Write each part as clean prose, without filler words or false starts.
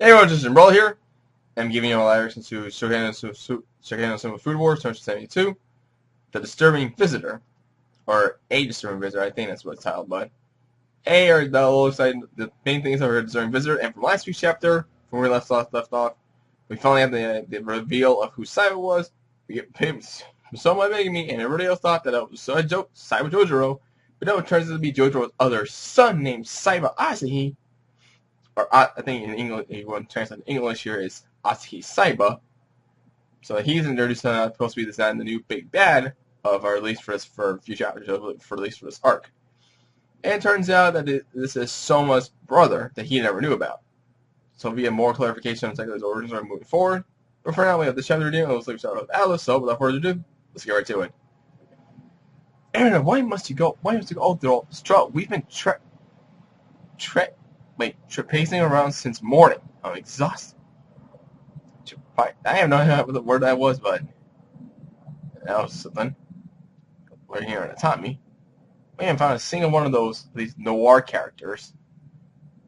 Hey everyone, just Umbrella here. I'm giving you a reaction to Shokugeki no Soma Food Wars 272, The Disturbing Visitor, or A Disturbing Visitor, I think that's what it's titled, but A are the main things of a disturbing visitor, and from last week's chapter, from where we left off, we finally have the reveal of who Saiba was. We get him, Soma begging me, and everybody else thought that it was a joke, Saiba Jojuro, but no, it turns out to be Jojiro's other son named Saiba Asahi, or I think in English, if you want to translate in English here is Asahi Saiba. So he's introduced supposed to be the new big bad of our release for a few chapters, for at least for this arc. And it turns out that this is Soma's brother that he never knew about. So we get more clarification on Seiku's origins are moving forward. But for now, we have this chapter to do, and let's start with Alice. So without further ado, let's get right to it. Aaron, why must you go? Why must you go through all this trouble? We've been pacing around since morning. I'm exhausted. I have no idea what the word that was, but that was something. We're here in Atami. We haven't found a single one of these noir characters.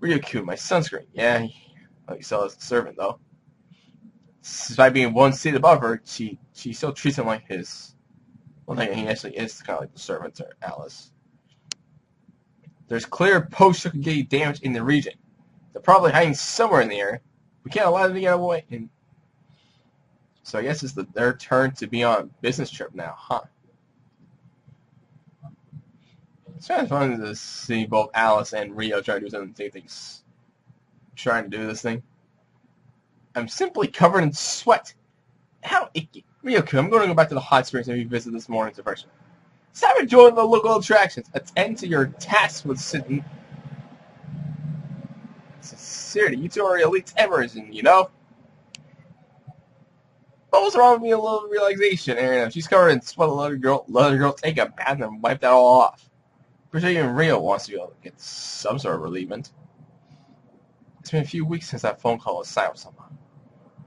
Ryukyu, my sunscreen. Yeah, he still has a servant though. Despite being one seat above her, she still treats him like his. Well, he actually is kind of like the servant to Alice. There's clear post-Shokugeki damage in the region. They're probably hiding somewhere in the area. We can't allow them to get away. So I guess it's their turn to be on a business trip now, huh? It's kind of fun to see both Alice and Rio trying to do something. Trying to do this thing. I'm simply covered in sweat. How icky. Ryukyu, I'm going to go back to the hot springs and revisit this morning's diversion. Stop enjoying the local attractions. Attend to your tasks with sitting. Sincerely, you two are elite embers, and you know. What was wrong with me? A little relaxation, Aaron. If she's covered in sweat, let her girl take a bath and wipe that all off. Pretty sure even Rio wants to be able to get some sort of relievement. It's been a few weeks since that phone call with Soma.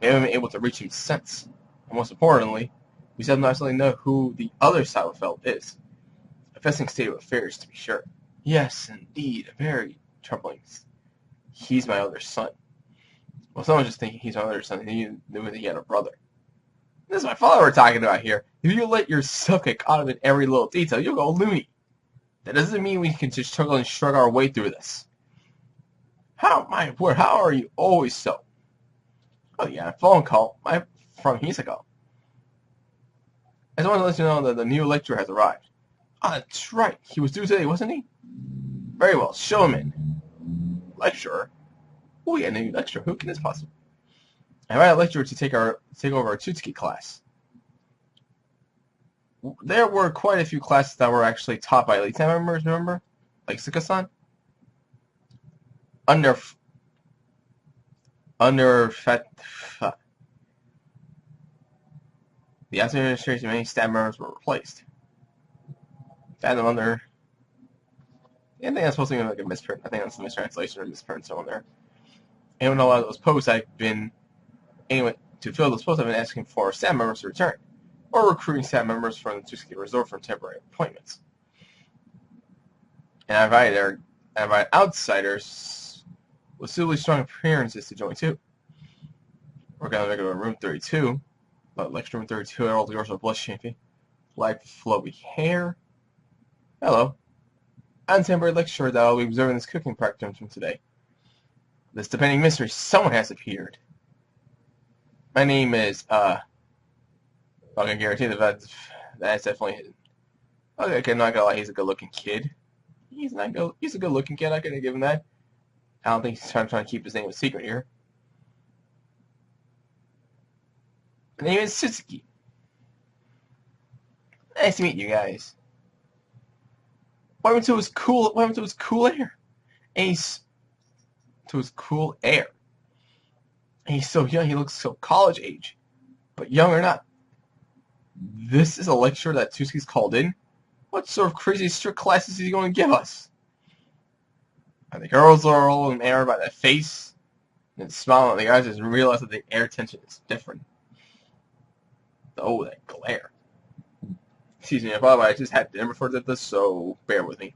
We haven't been able to reach him since. And most importantly, we still don't actually know who the other Saiba is. A vexing state of affairs, to be sure. Yes, indeed, very troubling. He's my other son. Well, someone's just thinking he's my other son, and he knew that he had a brother. This is my father we're talking about here. If you let yourself get caught up in every little detail, you'll go loony. That doesn't mean we can just struggle and shrug our way through this. How, my word, how are you always so? Oh yeah, a phone call from Hisako. I just wanted to let you know that the new lecturer has arrived. Ah, that's right. He was due today, wasn't he? Very well, show him in. Lecturer? Oh yeah, new lecturer. Who can this possibly be? I invited a lecturer to take over our Tutsuki class. There were quite a few classes that were actually taught by elite members, remember? Like Suka-san? The administration, many staff members were replaced. Found them under. I think that's supposed to be like a misprint. I think that's a mistranslation or misprint somewhere there. And when a lot of those posts to fill those posts, I've been asking for staff members to return, or recruiting staff members from the Tutsuki Resort for temporary appointments. And I invited outsiders with suitably strong appearances to join too. We're going to go to room 32, but lecture room 32, all the doors are blush champion, light flowy hair. Hello. I'm temporary lecturer that I'll be observing this cooking practice from today. This depending mystery, someone has appeared. My name is, I can guarantee that's definitely hidden. Okay, not gonna lie, he's a good-looking kid. He's a good-looking kid, I couldn't give him that. I don't think he's trying to keep his name a secret here. My name is Suzuki. Nice to meet you guys. What happened to his cool air? And he's so young, he looks so college age. But young or not, this is a lecturer that Tutsuki's called in? What sort of crazy strict classes is he going to give us? And the girls are all enamored by that face and smile, and the guys just realize that the air tension is different. Oh, that glare. Excuse me, by the way, I just had dinner before this, so bear with me.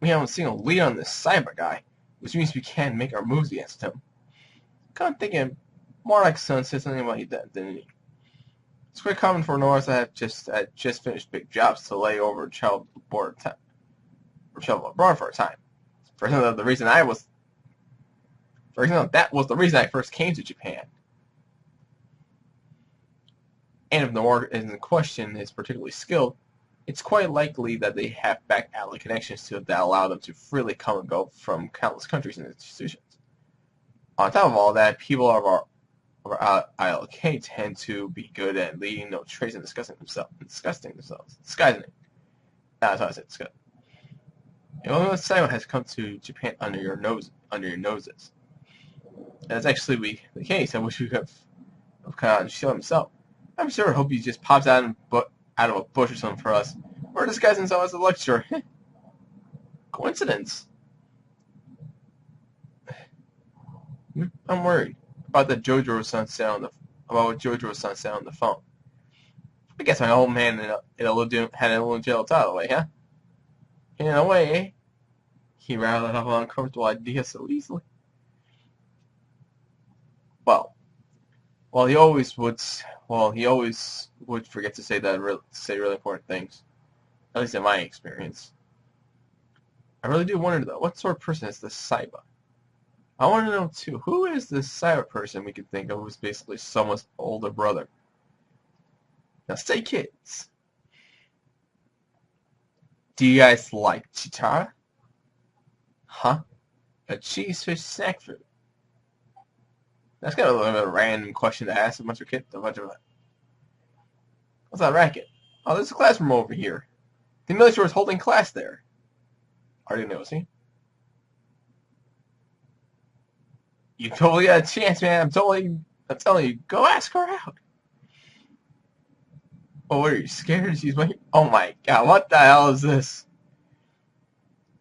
We haven't seen a lead on this Saiba guy. which means we can make our moves against him. Kind of thinking more like Sun said something about that, didn't he? It's quite common for Norse that had just finished big jobs to lay over travel abroad for a time. For example, that was the reason I first came to Japan. And if the war in question is particularly skilled, it's quite likely that they have back alley connections to it that allow them to freely come and go from countless countries and institutions. On top of all that, people of our ILK tend to be good at leaving no trace and disguising themselves. Disguising it. That's how I said disguise. Only Simon has come to Japan under your noses. That's actually the case. I wish we could have kind of shown himself. I'm sure. Hope he just pops out of a bush or something for us. We're disguising himself as a lecturer. Coincidence. I'm worried about what Jojo-san said on the phone. I guess my old man had a little jail title way, huh? In a way, eh? He rattled off uncomfortable ideas so easily. Well, he always would forget to say really important things. At least in my experience. I really do wonder though, what sort of person is this Saiba? I want to know too, who is this Saiba person we could think of who's basically someone's older brother? Now stay kids. Do you guys like Chitara? Huh? A cheese fish snack food. That's kind of a random question to ask a bunch of kids. What's that racket? Oh, there's a classroom over here. The military was holding class there. Are you noticing? You totally got a chance, man. I'm telling you, go ask her out. Oh, what are you scared? She's waiting. Oh my god, what the hell is this?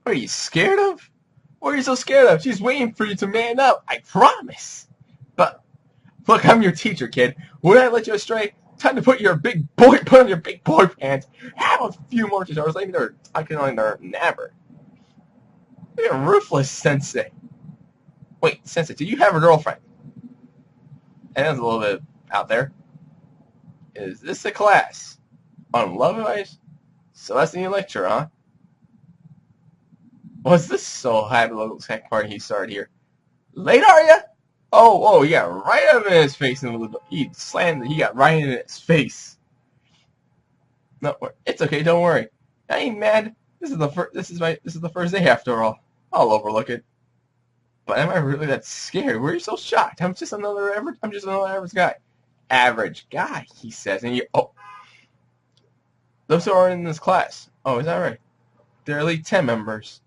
What are you scared of? What are you so scared of? She's waiting for you to man up. I promise. But look, I'm your teacher, kid. Would I let you astray? Time to put on your big boy pants. Have a few more tutorials. Maybe they're talking on their nabber. You're ruthless, Sensei. Wait, Sensei, do you have a girlfriend? And that's a little bit out there. Is this a class on love advice? So that's the new lecture, huh? Was this so happy little tech party he started here? Late are ya? Oh, he got right up in his face, and he got right in his face. No, it's okay, don't worry. I ain't mad. This is the first day after all. I'll overlook it. But am I really that scared? Why are you so shocked? I'm just another average guy. Average guy, he says, and those who are in this class. Oh, is that right? They're Elite 10 members.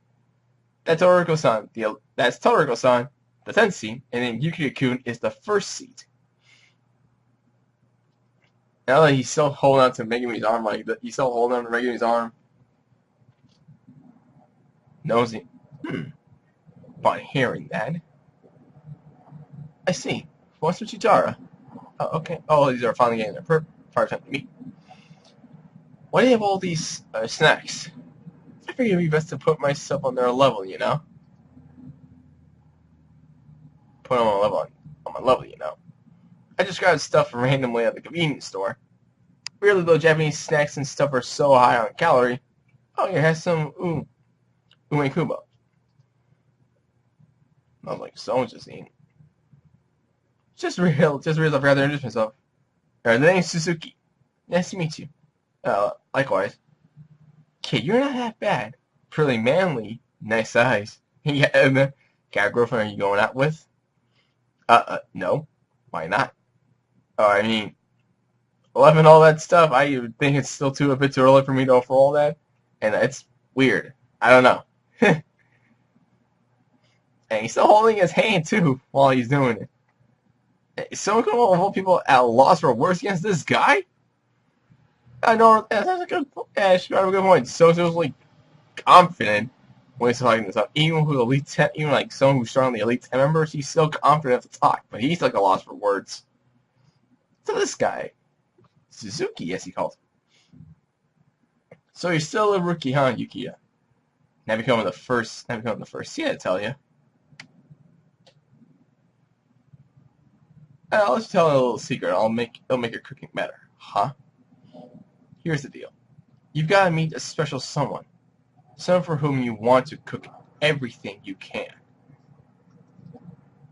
That's Toriko-san. That's Toriko-san, the 10th seat, and then Yukio-kun is the first seat. Now that he's still holding on to Megumi's arm Nosy. Upon hearing that. I see. What's with Chitara? Oh, okay. Oh, these are finally getting their part time to meet. Why do you have all these snacks? I figured it'd be best to put myself on their level, you know? Put them on my level, you know? I just grabbed stuff randomly at the convenience store. Really, though, Japanese snacks and stuff are so high on calorie. Oh, here, has some ume kubo. Not like someone's just eating. Just realized I forgot to introduce myself. The name's Suzuki. Nice to meet you. Likewise. Kid, you're not that bad. Pretty manly. Nice eyes. Yeah, got a girlfriend are you going out with? No. Why not? Oh, I mean, 11 all that stuff, I think it's still a bit too early for me to offer all that. And it's weird. I don't know. And he's still holding his hand, too, while he's doing it. Is someone going to hold people at a loss for words against this guy? I know, that's a good point. Yeah, she got a good point. Socially confident when he's talking this up. Even with Elite 10, even like someone who's strong in the Elite 10 members, he's still confident to talk, but he's like a loss for words. So this guy, Suzuki, yes, he calls him. So you're still a rookie, huh, Yukiya? Now becoming the first seed, I tell you. I'll let you tell a little secret. It'll make your cooking better. Huh? Here's the deal. You've got to meet a special someone. Someone for whom you want to cook everything you can.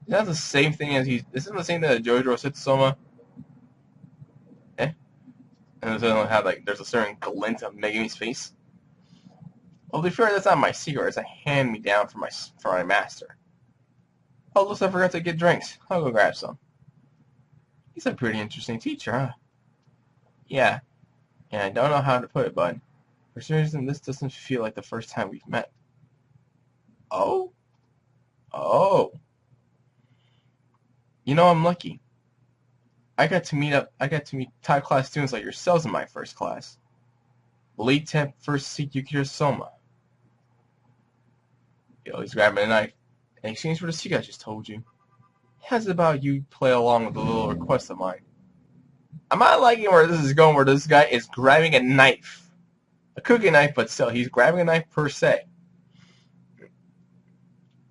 Is that the same thing as isn't the same thing that Jojo said to Soma? Eh? And there's a certain glint of Megumi's face. Well, to be fair, that's not my secret. It's a hand-me-down from my master. Oh, looks like I forgot to get drinks. I'll go grab some. He's a pretty interesting teacher, huh? Yeah. And I don't know how to put it, but for some reason, this doesn't feel like the first time we've met. Oh? Oh. You know, I'm lucky. I got to meet top class students like yourselves in my first class. Late temp first seat Yukiro Soma. He's grabbing a knife. In exchange for the secret I just told you. How's it about you play along with a little request of mine? I'm not liking where this is going, where this guy is grabbing a knife. A cooking knife, but still, he's grabbing a knife per se.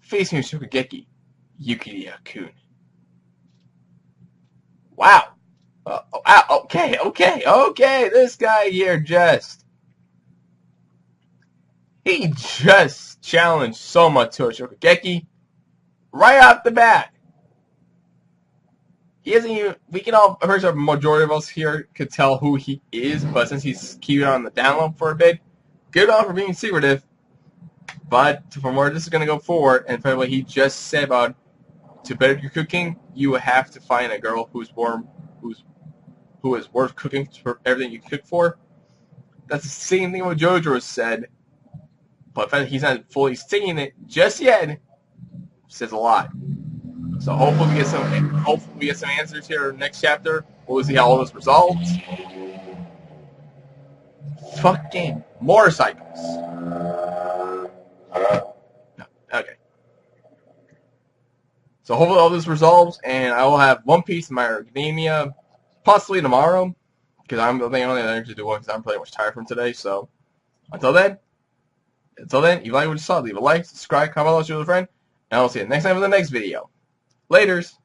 Face me, Shokugeki, Yukiri-kun. Wow. Okay. This guy here he just challenged Soma to a Shokugeki right off the bat. He isn't even. We can all, I'm sure, majority of us here could tell who he is, but since he's keeping on the down low for a bit, good on for being secretive. But from where this is going to go forward, and from what he just said about to better your cooking, you have to find a girl who is worth cooking for everything you cook for. That's the same thing what Jojo said, but the fact that he's not fully saying it just yet says a lot. So hopefully we get some answers here in the next chapter. We'll see how all this resolves. Fucking motorcycles. Okay. So hopefully all this resolves, and I will have One Piece in My Hero Academia possibly tomorrow, because I'm the only energy to do one, because I'm pretty much tired from today. So until then, if you like what you saw, leave a like, subscribe, comment, share with a friend, and I'll see you next time in the next video. Laters.